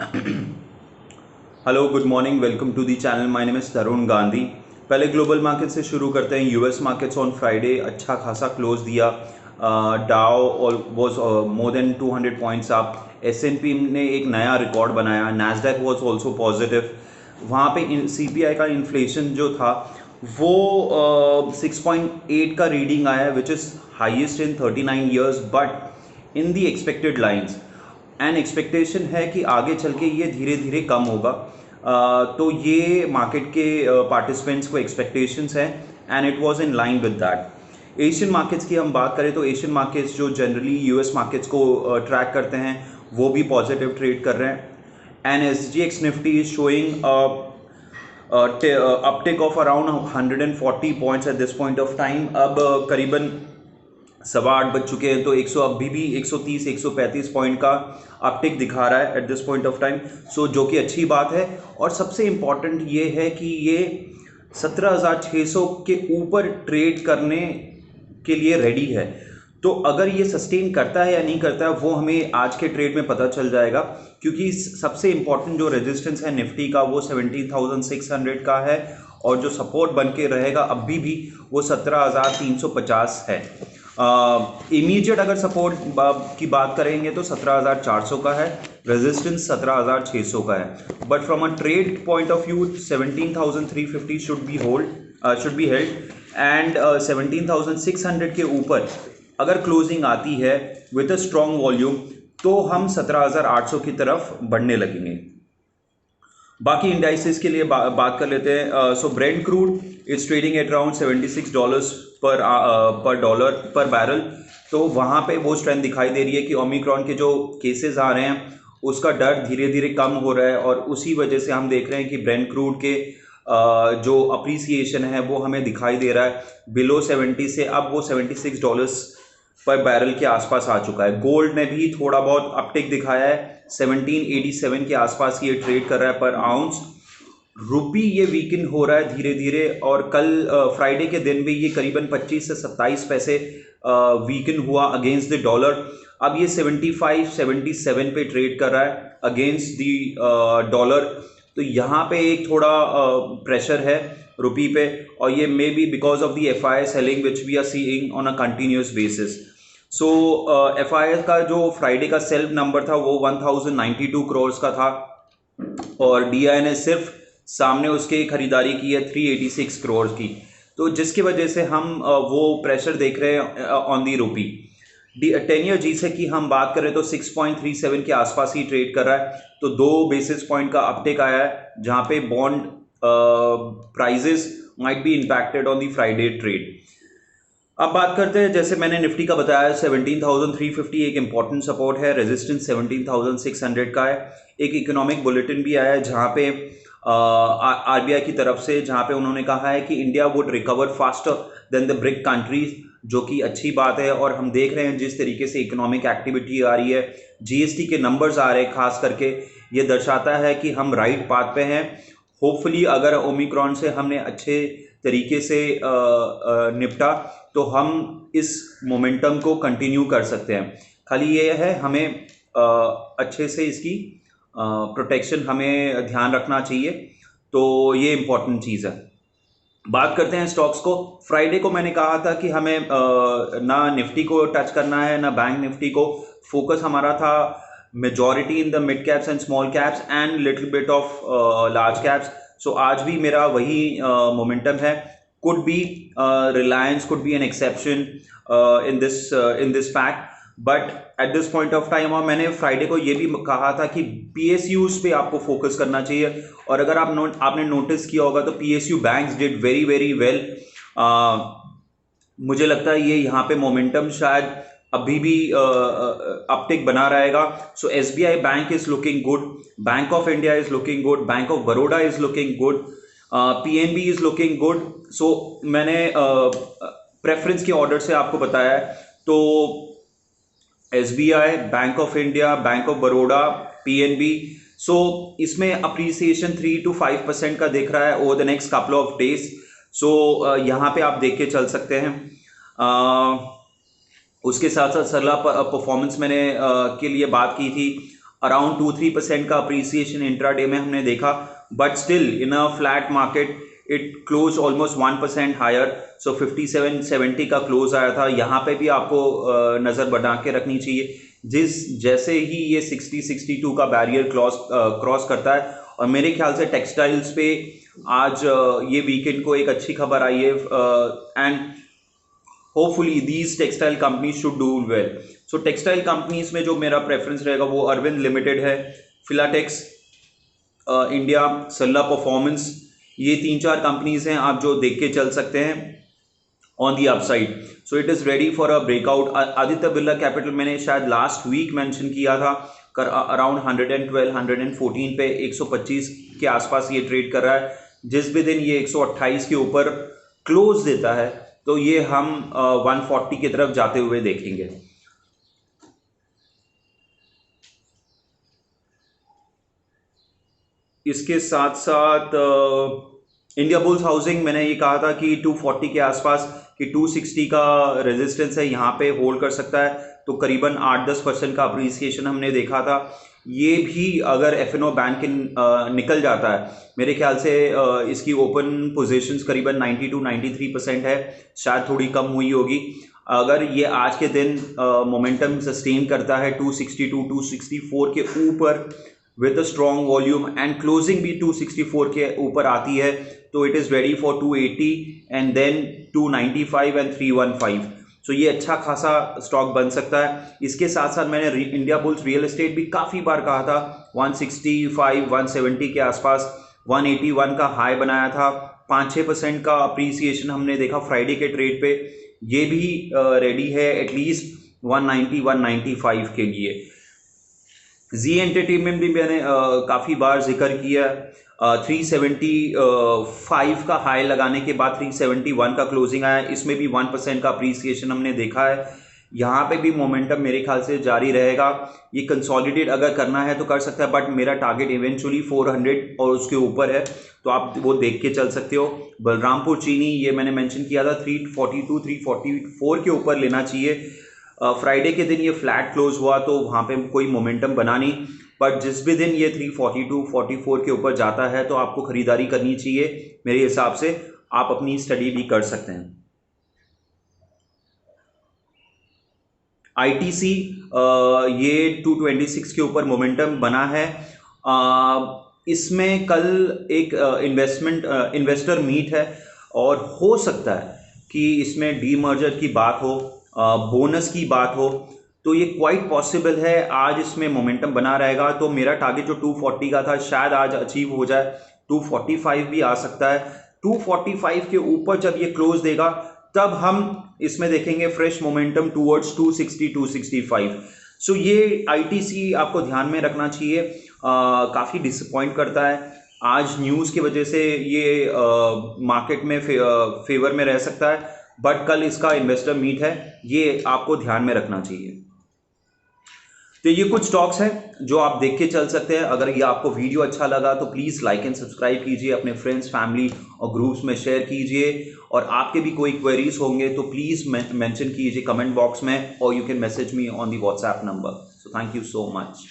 Hello, good morning, welcome to the channel. My name is Tarun Gandhi. पहले global market से शुरू करते हैं। यूएस मार्केट्स ऑन फ्राइडे अच्छा खासा क्लोज दिया। डाउ was more than 200 points up. S&P ने एक नया रिकॉर्ड बनाया। Nasdaq was also positive. वहाँ पे सीपीआई का इन्फ्लेशन जो था वो 6.8 का रीडिंग आया, which is highest in 39 years, but in the expected lines. And expectation है कि आगे चल के ये धीरे धीरे कम होगा। तो ये मार्केट के पार्टिसिपेंट्स को एक्सपेक्टेशंस हैं, and it was in line with that. Asian markets की हम बात करें तो एशियन मार्केट्स जो जनरली यूएस मार्केट्स को ट्रैक करते हैं वो भी पॉजिटिव ट्रेड कर रहे हैं। And SGX Nifty is showing uptick of around 140 points at this point of time. अब करीबन 8:15 बज चुके हैं, तो 100 अभी भी 130 135 पॉइंट का अपटिक दिखा रहा है at this point of time. So जो कि अच्छी बात है। और सबसे इम्पॉर्टेंट ये है कि ये 17,600 के ऊपर ट्रेड करने के लिए रेडी है। तो अगर ये सस्टेन करता है या नहीं करता है वो हमें आज के ट्रेड में पता चल जाएगा, क्योंकि सबसे इम्पॉर्टेंट जो रेजिस्टेंस है निफ्टी का वो 17,600 का है, और जो सपोर्ट बन के रहेगा अभी भी वो 17,350 है। इमीडिएट अगर सपोर्ट की बात करेंगे तो 17,400 का है। रेजिस्टेंस 17,600 का है। But from a trade point of view 17,350 should be held. And 17,600 के ऊपर अगर क्लोजिंग आती है विद अ स्ट्रॉन्ग वॉल्यूम तो हम 17,800 की तरफ बढ़ने लगेंगे। बाकी इंडाइसेस के लिए बात कर लेते हैं। So brent crude is trading at around $76 per barrel. तो वहाँ पे वो स्ट्रेंथ दिखाई दे रही है कि ओमिक्रॉन के जो केसेस आ रहे हैं उसका डर धीरे धीरे कम हो रहा है, और उसी वजह से हम देख रहे हैं कि ब्रेंट क्रूड के जो अप्रिसिएशन है वो हमें दिखाई दे रहा है। बिलो 70 से अब वो $76 पर बैरल के आसपास आ चुका है। गोल्ड ने भी थोड़ा बहुत अपटिक दिखाया है, 1787 के आसपास ये ट्रेड कर रहा है पर आउंस। रुपी ये वीकन हो रहा है धीरे धीरे, और कल फ्राइडे के दिन भी ये करीबन 25 से 27 पैसे वीकन हुआ अगेंस्ट द डॉलर। अब ये 75-77 पे ट्रेड कर रहा है अगेंस्ट द डॉलर। तो यहाँ पे एक थोड़ा प्रेशर है रुपी पे, और ये may be because of the FI selling which we are seeing on a continuous basis. So FI का जो फ्राइडे का सेल्फ नंबर था वो 1092 करोड़ का था, और डीआई ने सिर्फ सामने उसके खरीदारी की है 386 करोड़ की। तो जिसकी वजह से हम वो प्रेशर देख रहे हैं ऑन दी रुपी। 10 ईयर जी से की हम बात करें तो 6.37 के आसपास ही ट्रेड कर रहा है। तो 2 बेसिस पॉइंट का अपटेक आया है, जहां पे bond prices might be impacted on the Friday trade. अब बात करते हैं, जैसे मैंने निफ्टी का बताया 17,350 एक इंपॉर्टेंट सपोर्ट है। रेजिस्टेंस 17,600 का है। एक इकोनॉमिक बुलेटिन भी आया है जहां पे आरबीआई की तरफ से, जहां पे उन्होंने कहा है कि India would recover faster than the brick countries, जो कि अच्छी बात है। और हम देख रहे हैं जिस तरीके से इकोनॉमिक एक्टिविटी आ रही है, जीएसटी के नंबर्स आ रहे हैं खास करके, ये दर्शाता है कि हम राइट पाथ पे हैं। होपफुली अगर ओमिक्रॉन से हमने अच्छे तरीके से निपटा तो हम इस मोमेंटम को कंटिन्यू कर सकते हैं। खाली ये है हमें अच्छे से इसकी प्रोटेक्शन हमें ध्यान रखना चाहिए। तो ये इंपॉर्टेंट चीज़ है। बात करते हैं स्टॉक्स को। फ्राइडे को मैंने कहा था कि हमें ना निफ्टी को टच करना है ना बैंक निफ्टी को। फोकस हमारा था majority in the mid caps and small caps and little bit of large caps. So आज भी मेरा वही मोमेंटम है। could be Reliance could be an exception in this fact, but at this point of time। और मैंने Friday को ये भी कहा था कि पीएसयूज पे आपको फोकस करना चाहिए। और अगर आपने नोटिस किया होगा तो PSU banks did very very well. मुझे लगता है ये यहाँ पे मोमेंटम शायद अभी भी अपटिक बना रहेगा। So SBI bank is looking good, bank of India is looking good, bank of Baroda is looking good, PNB is looking good. So मैंने प्रेफरेंस के ऑर्डर से आपको बताया है। तो SBI, bank of India, bank of Baroda, PNB, so इसमें appreciation 3 to 5% का दिख रहा है over the next couple of days. So यहाँ पे आप देख के चल सकते हैं। उसके साथ साथ सरला परफॉर्मेंस मैंने के लिए बात की थी। अराउंड 2-3% का अप्रिसिएशन इंट्राडे में हमने देखा, but still in a flat market it close almost 1% higher, so 57.70 का क्लोज आया था। यहाँ पे भी आपको नज़र बना के रखनी चाहिए, जैसे ही ये 60-62 का बैरियर क्रॉस करता है। और मेरे ख्याल से टेक्सटाइल्स पे आज ये वीकेंड को एक अच्छी खबर आई है, and hopefully these textile companies should do well. So textile companies में जो मेरा प्रेफरेंस रहेगा वो अरविंद लिमिटेड है, फिलाटेक्स इंडिया, सल्ला परफॉर्मेंस, ये 3-4 कंपनीज हैं आप जो देख के चल सकते हैं on the upside. So it is ready for a breakout. Aditya Birla capital मैंने शायद लास्ट वीक मेंशन किया था, अराउंड 112-114 पे 125 के आसपास ये ट्रेड कर रहा है। जिस भी दिन ये 128 के ऊपर क्लोज देता है तो ये हम 140 की तरफ जाते हुए देखेंगे। इसके साथ साथ इंडिया बुल्स हाउसिंग, मैंने ये कहा था कि 240 के आसपास कि 260 का रेजिस्टेंस है, यहाँ पे होल्ड कर सकता है, तो करीबन 8-10% का अप्रिसिएशन हमने देखा था। ये भी अगर एफएनओ बैंक निकल जाता है, मेरे ख्याल से इसकी ओपन पोजीशंस करीबन 92-93% है, शायद थोड़ी कम हुई होगी। अगर ये आज के दिन मोमेंटम सस्टेन करता है 262-264 के ऊपर with a strong volume and closing भी 264 के ऊपर आती है, तो it is ready for 280 and then 295 and 315। So ये अच्छा खासा स्टॉक बन सकता है। इसके साथ साथ मैंने इंडिया बुल्स रियल एस्टेट भी काफ़ी बार कहा था, 165-170 के आसपास 181 का हाई बनाया था, 5-6% का अप्रिसिएशन हमने देखा फ्राइडे के ट्रेड पे। ये भी रेडी है एटलीस्ट 190-195 के लिए। जी एंटरटेनमेंट भी मैंने काफ़ी बार जिक्र किया, 375 का हाई लगाने के बाद 371 का क्लोजिंग आया, इसमें भी 1% का अप्रिसिएशन हमने देखा है। यहाँ पे भी मोमेंटम मेरे ख्याल से जारी रहेगा। ये कंसोलिडेट अगर करना है तो कर सकता है, बट मेरा टारगेट इवेंचुअली 400 और उसके ऊपर है, तो आप वो देख के चल सकते हो। बलरामपुर चीनी, ये मैंने मेंशन किया था 342-344 के ऊपर लेना चाहिए। फ्राइडे के दिन ये फ्लैट क्लोज हुआ तो वहाँ पे कोई मोमेंटम बना नहीं, बट जिस भी दिन ये 342-44 के ऊपर जाता है तो आपको खरीदारी करनी चाहिए। मेरे हिसाब से आप अपनी स्टडी भी कर सकते हैं। आईटीसी ये 226 के ऊपर मोमेंटम बना है। इसमें कल एक इन्वेस्टर मीट है और हो सकता है कि इसमें डीमर्जर की बात हो, बोनस की बात हो, तो ये क्वाइट पॉसिबल है आज इसमें मोमेंटम बना रहेगा। तो मेरा टारगेट जो 240 का था शायद आज अचीव हो जाए, 245 भी आ सकता है। 245 के ऊपर जब ये क्लोज देगा तब हम इसमें देखेंगे फ्रेश मोमेंटम टूवर्ड्स 260-265। सो ये आईटीसी आपको ध्यान में रखना चाहिए, काफ़ी डिसअपॉइंट करता है। आज न्यूज़ की वजह से ये मार्केट में फेवर में रह सकता है, बट कल इसका इन्वेस्टर मीट है, ये आपको ध्यान में रखना चाहिए। तो ये कुछ स्टॉक्स हैं जो आप देख के चल सकते हैं। अगर ये आपको वीडियो अच्छा लगा तो प्लीज़ लाइक एंड सब्सक्राइब कीजिए, अपने फ्रेंड्स, फैमिली और ग्रुप्स में शेयर कीजिए, और आपके भी कोई क्वेरीज होंगे तो प्लीज़ मेंशन कीजिए कमेंट बॉक्स में, और you can message me on the WhatsApp number. So thank you so much.